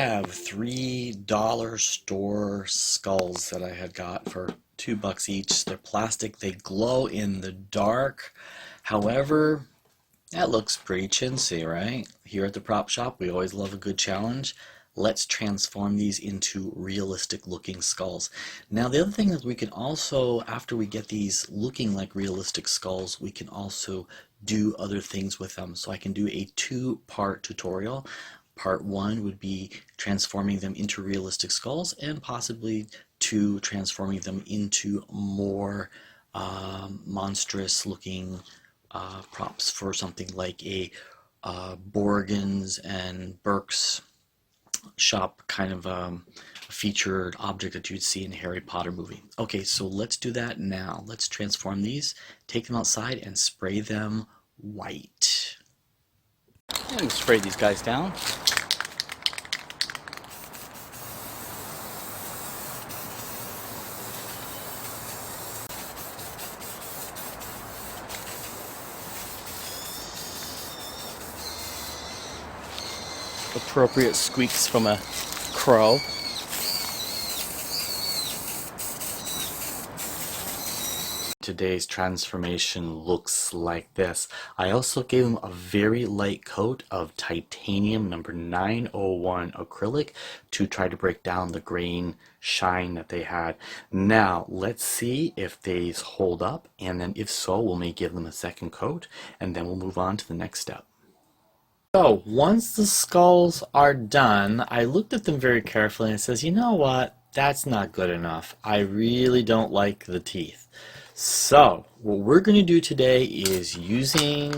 have $3 store skulls that I had got for $2 each. They're plastic, they glow in the dark. However, that looks pretty chintzy, right? Here at the prop shop, we always love a good challenge. Let's transform these into realistic looking skulls. Now, the other thing is we can also, after we get these looking like realistic skulls, we can also do other things with them. So I can do a two-part tutorial. Part one would be transforming them into realistic skulls, and possibly two, transforming them into more monstrous looking props for something like a Borgans and Burke's shop kind of featured object that you'd see in a Harry Potter movie. Okay, so let's do that now. Let's transform these, take them outside, and spray them white. And spray these guys down. Appropriate squeaks from a crow. Today's transformation looks like this. I also gave him a very light coat of titanium number 901 acrylic to try to break down the grain shine that they had. Now let's see if these hold up, and then if so, we'll may give them a second coat, and then we'll move on to the next step. So once the skulls are done, I looked at them very carefully and says, you know what, that's not good enough. I really don't like the teeth. So what we're going to do today is, using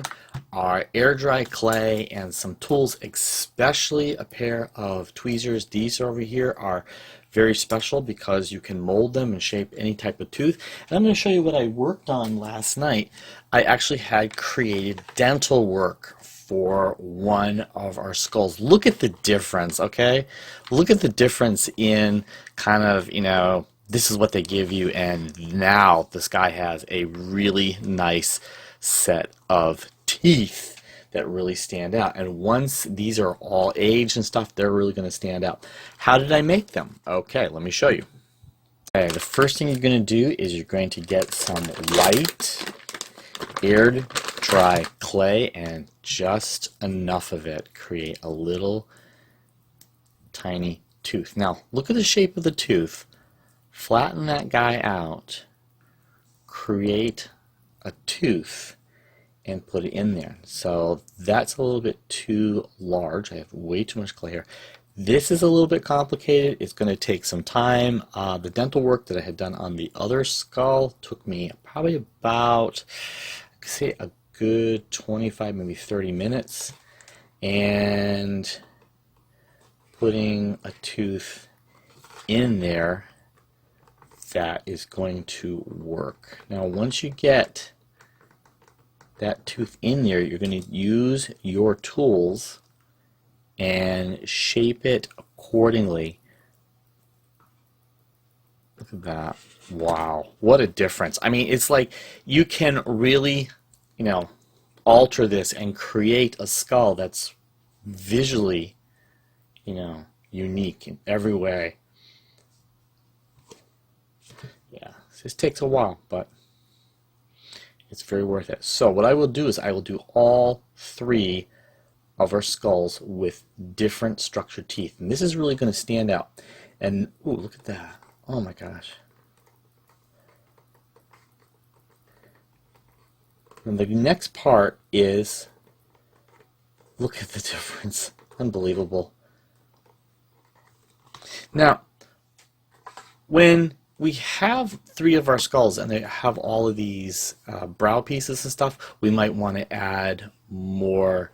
our air dry clay and some tools, especially a pair of tweezers. These over here are very special because you can mold them and shape any type of tooth. And I'm going to show you what I worked on last night. I actually had created dental work for one of our skulls. Look at the difference, okay? Look at the difference in kind of, you know, this is what they give you, and now this guy has a really nice set of teeth that really stand out. And once these are all aged and stuff, they're really going to stand out. How did I make them? Okay, let me show you. Okay, the first thing you're going to do is you're going to get some white air dry clay, and just enough of it. Create a little tiny tooth. Now look at the shape of the tooth. Flatten that guy out, create a tooth, and put it in there. So that's a little bit too large. I have way too much clay here. This is a little bit complicated. It's going to take some time. The dental work that I had done on the other skull took me probably about, I could say, a good 25, maybe 30 minutes. And putting a tooth in there, that is going to work. Now once you get that tooth in there, you're going to use your tools and shape it accordingly. Look at that. Wow, what a difference. I mean, it's like you can really, you know, alter this and create a skull that's visually, you know, unique in every way. Yeah, this takes a while, but it's very worth it. So what I will do is I will do all three of our skulls with different structured teeth. And this is really going to stand out. And, ooh, look at that. Oh my gosh. And the next part is, look at the difference. Unbelievable. Now, when we have three of our skulls and they have all of these brow pieces and stuff, we might want to add more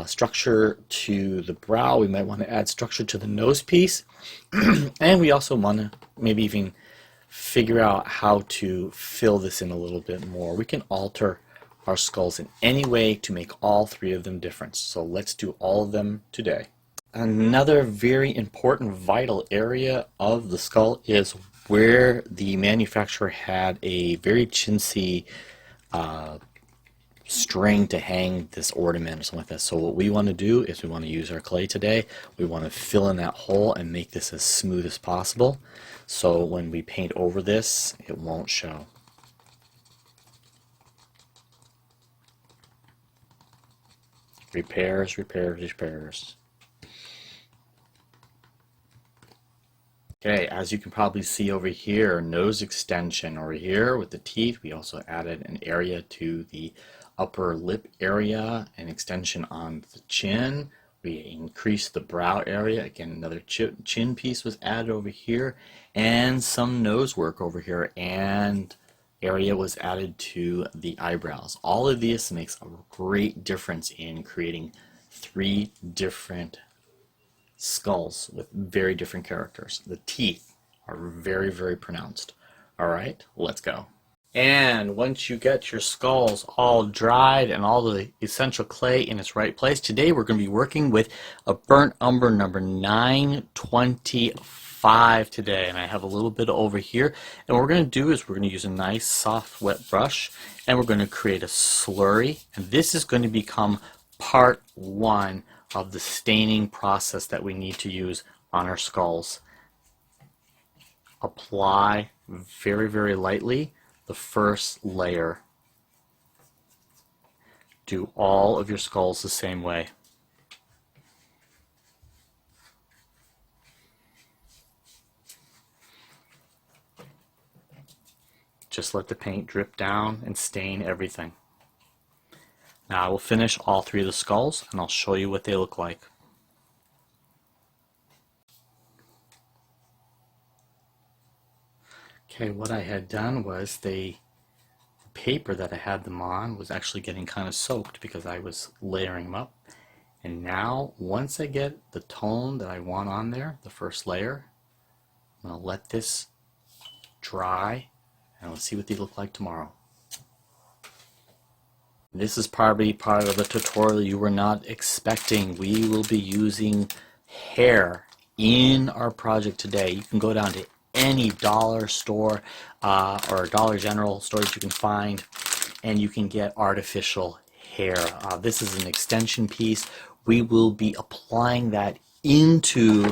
structure to the brow. We might want to add structure to the nose piece. And we also want to maybe even figure out how to fill this in a little bit more. We can alter our skulls in any way to make all three of them different. So let's do all of them today. Another very important vital area of the skull is where the manufacturer had a very chintzy string to hang this ornament or something like that. So what we want to do is we want to use our clay today. We want to fill in that hole and make this as smooth as possible. So when we paint over this, it won't show. Repairs, repairs, repairs. Okay, as you can probably see over here, nose extension over here with the teeth. We also added an area to the upper lip area, an extension on the chin. We increased the brow area. Again, another chin piece was added over here, and some nose work over here, and area was added to the eyebrows. All of this makes a great difference in creating 3 different skulls with very different characters. The teeth are very, very pronounced. All right, let's go. And once you get your skulls all dried and all the essential clay in its right place, today we're going to be working with a burnt umber number 925 today. And I have a little bit over here. And what we're going to do is we're going to use a nice soft wet brush and we're going to create a slurry. And this is going to become part 1 of the staining process that we need to use on our skulls. Apply very, very lightly the first layer. Do all of your skulls the same way. Just let the paint drip down and stain everything. Now I will finish all 3 of the skulls and I'll show you what they look like. Okay, what I had done was the paper that I had them on was actually getting kind of soaked because I was layering them up. And now once I get the tone that I want on there, the first layer, I'm going to let this dry and we'll see what they look like tomorrow. This is probably part of the tutorial you were not expecting. We will be using hair in our project today. You can go down to any dollar store or Dollar General store that you can find and you can get artificial hair. This is an extension piece. We will be applying that into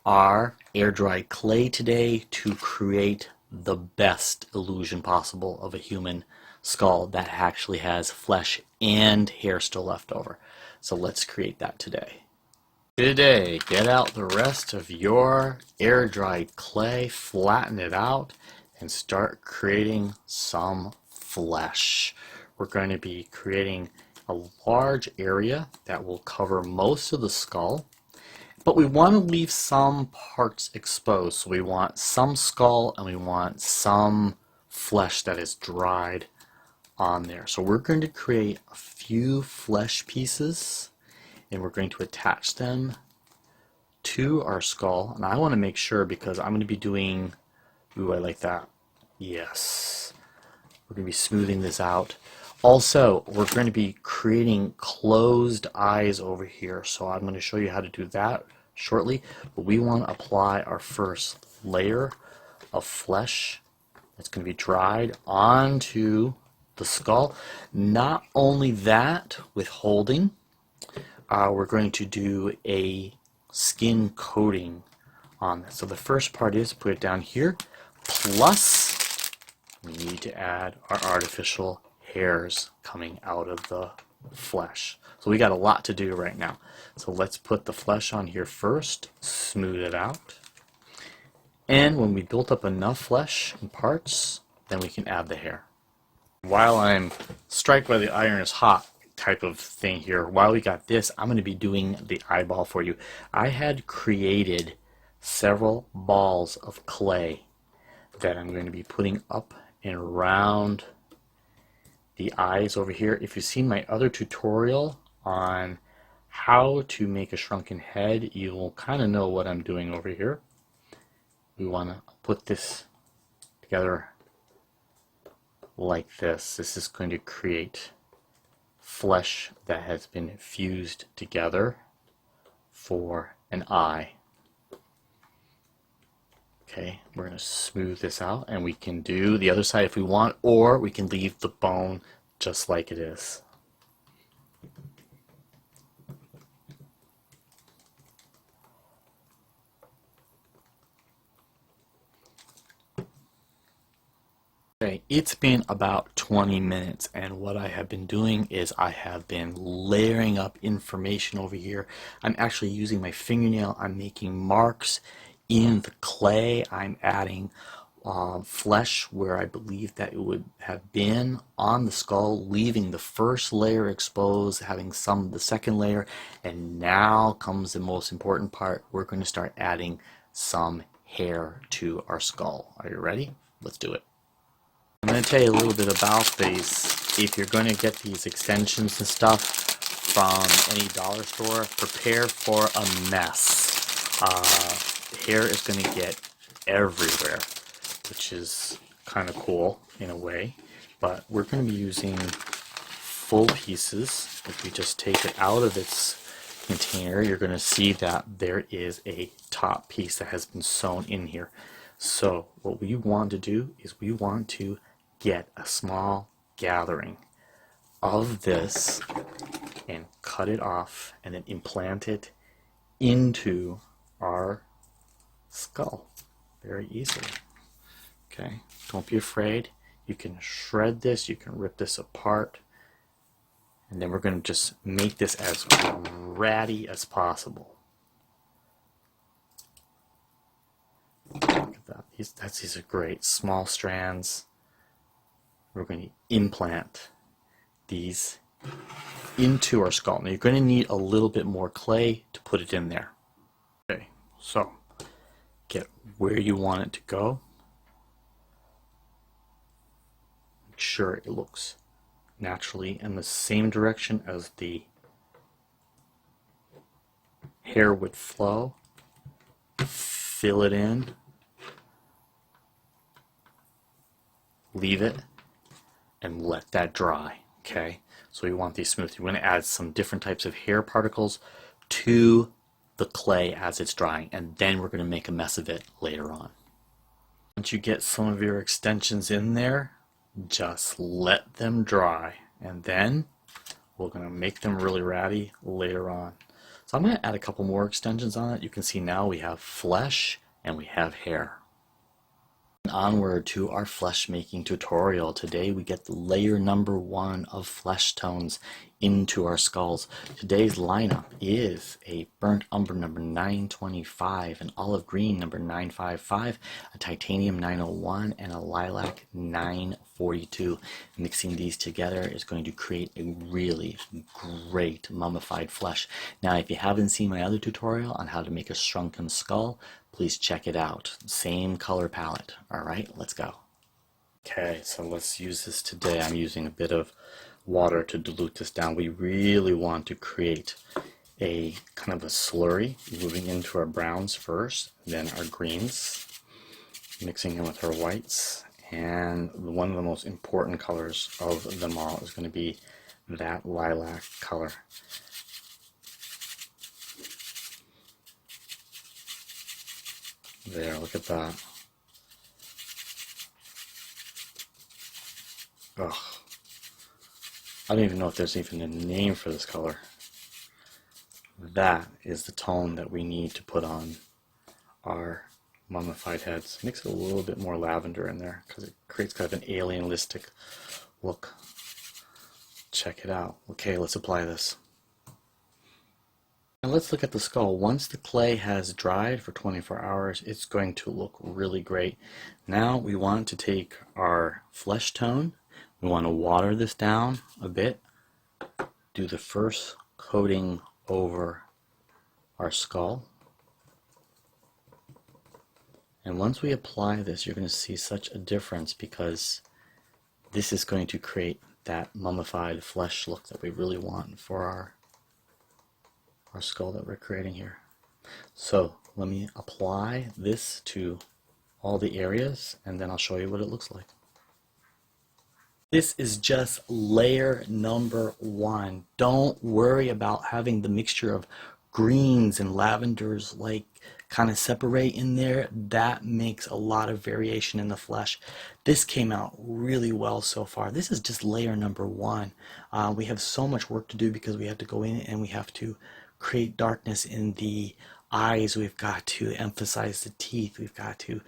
our air dried clay today to create the best illusion possible of a human skull that actually has flesh and hair still left over. So let's create that today. Today, get out the rest of your air dried clay, flatten it out, and start creating some flesh. We're going to be creating a large area that will cover most of the skull, but we want to leave some parts exposed. So we want some skull and we want some flesh that is dried on there. So we're going to create a few flesh pieces and we're going to attach them to our skull. And I want to make sure because I'm going to be doing, ooh, I like that. Yes. We're going to be smoothing this out. Also, we're going to be creating closed eyes over here. So I'm going to show you how to do that shortly. But we want to apply our first layer of flesh that's going to be dried onto the skull. Not only that, withholding, we're going to do a skin coating on this. So the first part is put it down here, plus we need to add our artificial hairs coming out of the flesh. So we got a lot to do right now. So let's put the flesh on here first, smooth it out, and when we built up enough flesh and parts, then we can add the hair. While I'm strike while the iron is hot type of thing here, while we got this, I'm going to be doing the eyeball for you. I had created several balls of clay that I'm going to be putting up and around the eyes over here. If you've seen my other tutorial on how to make a shrunken head, you'll kind of know what I'm doing over here. We want to put this together like this. This is going to create flesh that has been fused together for an eye. Okay, we're going to smooth this out and we can do the other side if we want, or we can leave the bone just like it is. Okay, it's been about 20 minutes, and what I have been doing is I have been layering up information over here. I'm actually using my fingernail. I'm making marks in the clay. I'm adding flesh where I believe that it would have been on the skull, leaving the first layer exposed, having some of the second layer, and now comes the most important part. We're going to start adding some hair to our skull. Are you ready? Let's do it. I'm going to tell you a little bit about these. If you're going to get these extensions and stuff from any dollar store, prepare for a mess. Hair is going to get everywhere, which is kind of cool in a way. But we're going to be using full pieces. If we just take it out of its container, you're going to see that there is a top piece that has been sewn in here. So what we want to do is we want to get a small gathering of this and cut it off and then implant it into our skull very easily. Okay, don't be afraid. You can shred this, you can rip this apart, and then we're going to just make this as ratty as possible. Look at that. These are great small strands. We're going to implant these into our skull. Now you're going to need a little bit more clay to put it in there. Okay, so get where you want it to go. Make sure it looks naturally in the same direction as the hair would flow. Fill it in. Leave it and let that dry. Okay, so we want these smooth. You're going to add some different types of hair particles to the clay as it's drying, and then we're going to make a mess of it later on. Once you get some of your extensions in there, just let them dry, and then we're going to make them really ratty later on. So I'm going to add a couple more extensions on it. You can see now we have flesh and we have hair. Onward to our flesh making tutorial. Today we get the layer number 1 of flesh tones into our skulls. Today's lineup is a burnt umber number 925, an olive green number 955, a titanium 901, and a lilac 942. Mixing these together is going to create a really great mummified flesh. Now if you haven't seen my other tutorial on how to make a shrunken skull, please check it out. Same color palette. Alright, let's go. Okay, so let's use this today. I'm using a bit of water to dilute this down. We really want to create a kind of a slurry, moving into our browns first, then our greens, mixing in with our whites, and one of the most important colors of them all is going to be that lilac color. There, look at that. Ugh. I don't even know if there's even a name for this color. That is the tone that we need to put on our mummified heads. Mix it a little bit more lavender in there because it creates kind of an alienalistic look. Check it out. Okay, let's apply this. And let's look at the skull. Once the clay has dried for 24 hours, it's going to look really great. Now we want to take our flesh tone. We want to water this down a bit. Do the first coating over our skull. And once we apply this, you're going to see such a difference because this is going to create that mummified flesh look that we really want for our skull that we're creating here. So let me apply this to all the areas and then I'll show you what it looks like. This is just layer number 1. Don't worry about having the mixture of greens and lavenders like kind of separate in there. That makes a lot of variation in the flesh. This came out really well so far. This is just layer number 1. We have so much work to do because we have to go in and we have to create darkness in the eyes. We've got to emphasize the teeth. We've got to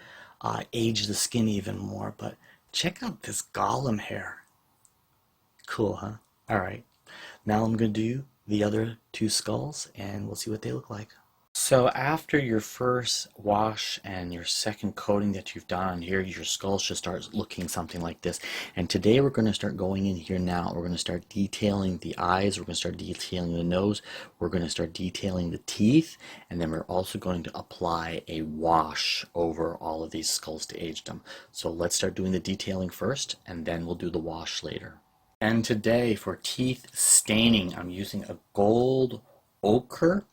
age the skin even more. But Check out this golem hair. Cool, huh? Alright, now I'm going to do the other two skulls and we'll see what they look like. So after your first wash and your second coating that you've done on here, your skull should start looking something like this. And today we're going to start going in here now. We're going to start detailing the eyes. We're going to start detailing the nose. We're going to start detailing the teeth. And then we're also going to apply a wash over all of these skulls to age them. So let's start doing the detailing first, and then we'll do the wash later. And today for teeth staining, I'm using a gold ochre,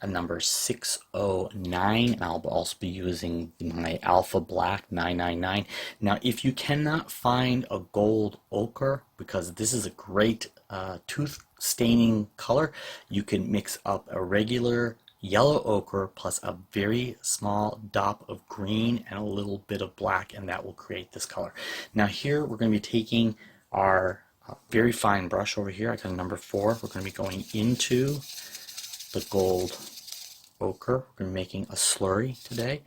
a number 609, and I'll also be using my alpha black 999. Now if you cannot find a gold ochre, because this is a great tooth staining color, you can mix up a regular yellow ochre plus a very small dot of green and a little bit of black, and that will create this color. Now here we're going to be taking our very fine brush over here. I got a number 4. We're going to be going into the gold ochre. We're going to be making a slurry today.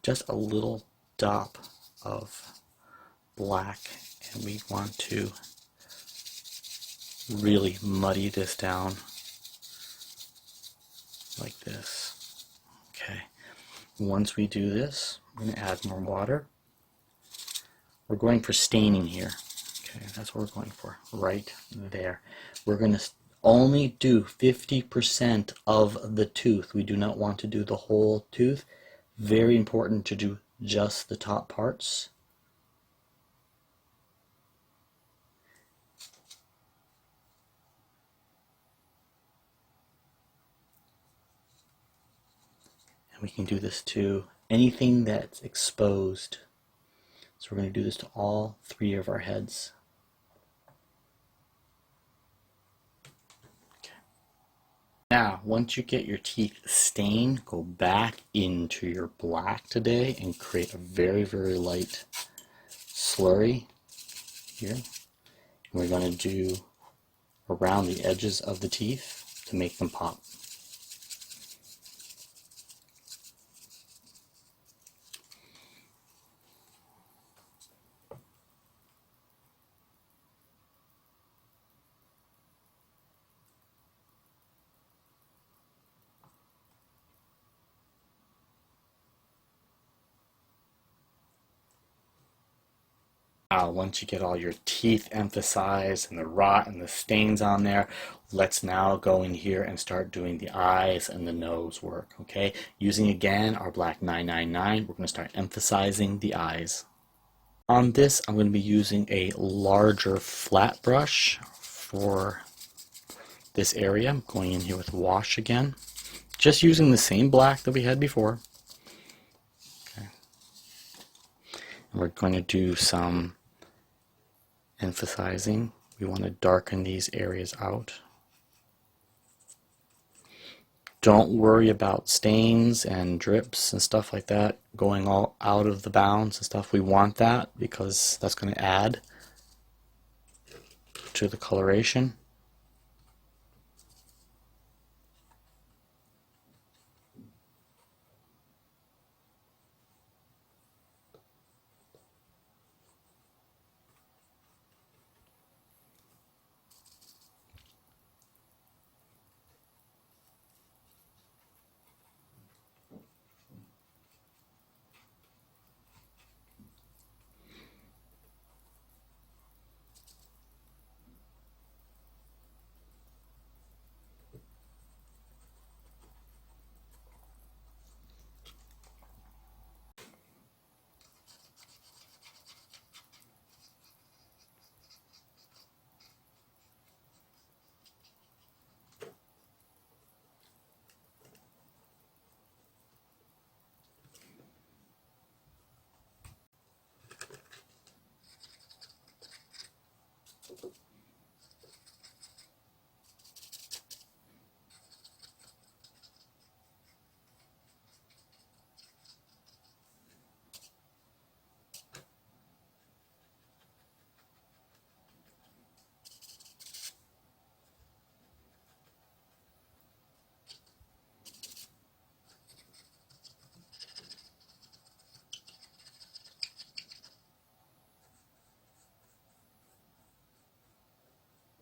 Just a little dot of black, and we want to really muddy this down like this. Okay. Once we do this, we're going to add more water. We're going for staining here. Okay, that's what we're going for, right there. We're going to only do 50% of the tooth. We do not want to do the whole tooth. Very important to do just the top parts. And we can do this to anything that's exposed. So we're going to do this to all 3 of our heads. Now, once you get your teeth stained, go back into your black today and create a very, very light slurry here. And we're going to do around the edges of the teeth to make them pop. Once you get all your teeth emphasized and the rot and the stains on there, let's now go in here and start doing the eyes and the nose work, okay? Using again our black 999, we're going to start emphasizing the eyes. On this, I'm going to be using a larger flat brush for this area. I'm going in here with wash again, just using the same black that we had before. Okay. And we're going to do some emphasizing. We want to darken these areas out. Don't worry about stains and drips and stuff like that going all out of the bounds and stuff. We want that because that's going to add to the coloration.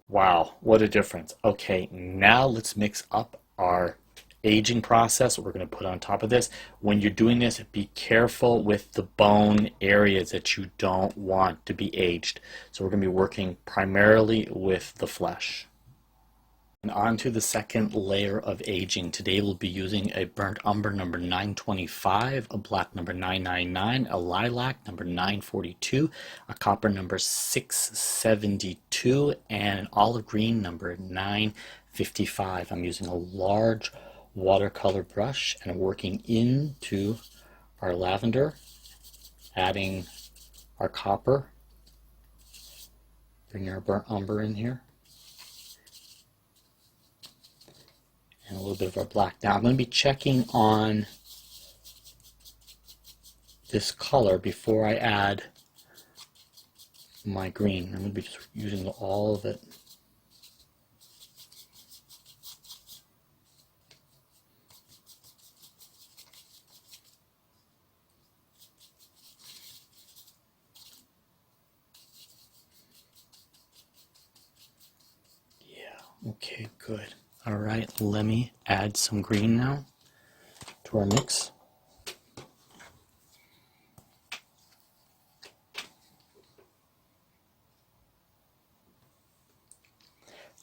Wow, what a difference. Okay, now let's mix up our aging process, what we're going to put on top of this. When you're doing this, be careful with the bone areas that you don't want to be aged. So we're going to be working primarily with the flesh. And on to the second layer of aging. Today we'll be using a burnt umber number 925, a black number 999, a lilac number 942, a copper number 672, and an olive green number 955. I'm using a large watercolor brush and working into our lavender, adding our copper, bring our burnt umber in here, and a little bit of our black. Now I'm going to be checking on this color before I add my green. I'm going to be just using all of it. Yeah, okay, good. All right, let me add some green now to our mix.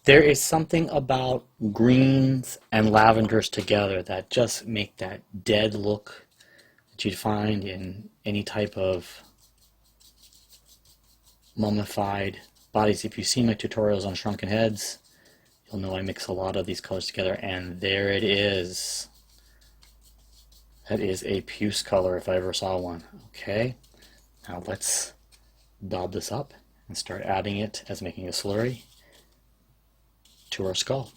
There is something about greens and lavenders together that just make that dead look that you'd find in any type of mummified bodies. If you've seen my tutorials on shrunken heads, you'll know I mix a lot of these colors together, and there it is. That is a puce color if I ever saw one. Okay, now let's daub this up and start adding it as making a slurry to our skull.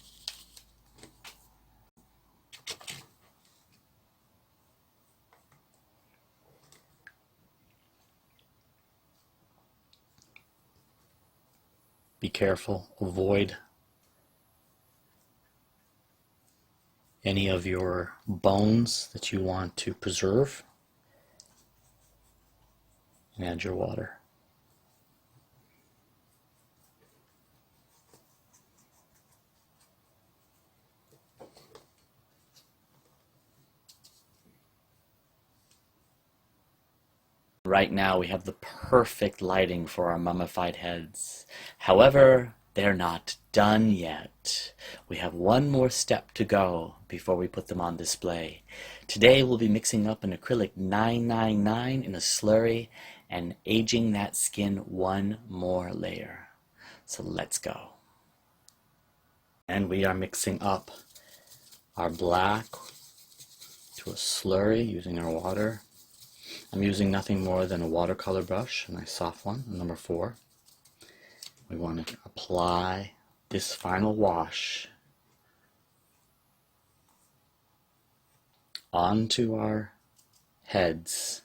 Be careful, avoid any of your bones that you want to preserve, and add your water. Right now we have the perfect lighting for our mummified heads. However, they're not done yet. We have one more step to go before we put them on display. Today we'll be mixing up an acrylic 999 in a slurry and aging that skin one more layer. So let's go. And we are mixing up our black to a slurry using our water. I'm using nothing more than a watercolor brush, a nice soft one, number 4. We want to apply this final wash onto our heads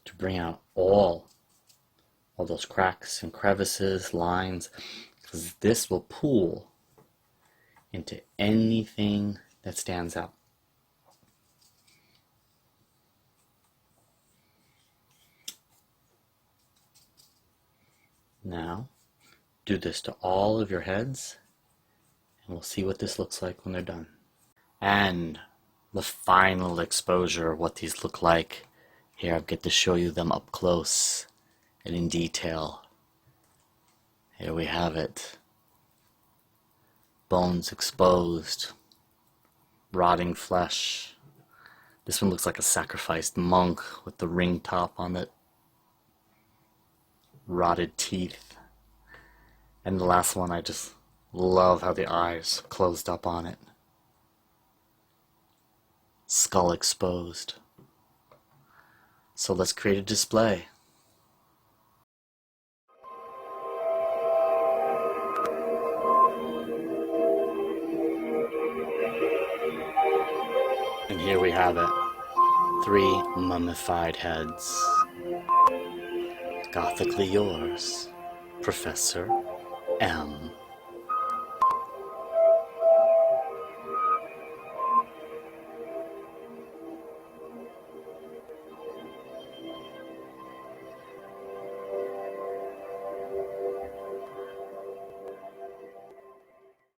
to bring out all those cracks and crevices, lines, because this will pool into anything that stands out. Now, do this to all of your heads, and we'll see what this looks like when they're done. And the final exposure of what these look like. Here I get to show you them up close and in detail. Here we have it. Bones exposed, rotting flesh. This one looks like a sacrificed monk with the ring top on it. Rotted teeth. And the last one, I just love how the eyes closed up on it. Skull exposed. So let's create a display. And here we have it. 3 mummified heads. Gothically yours, Professor M.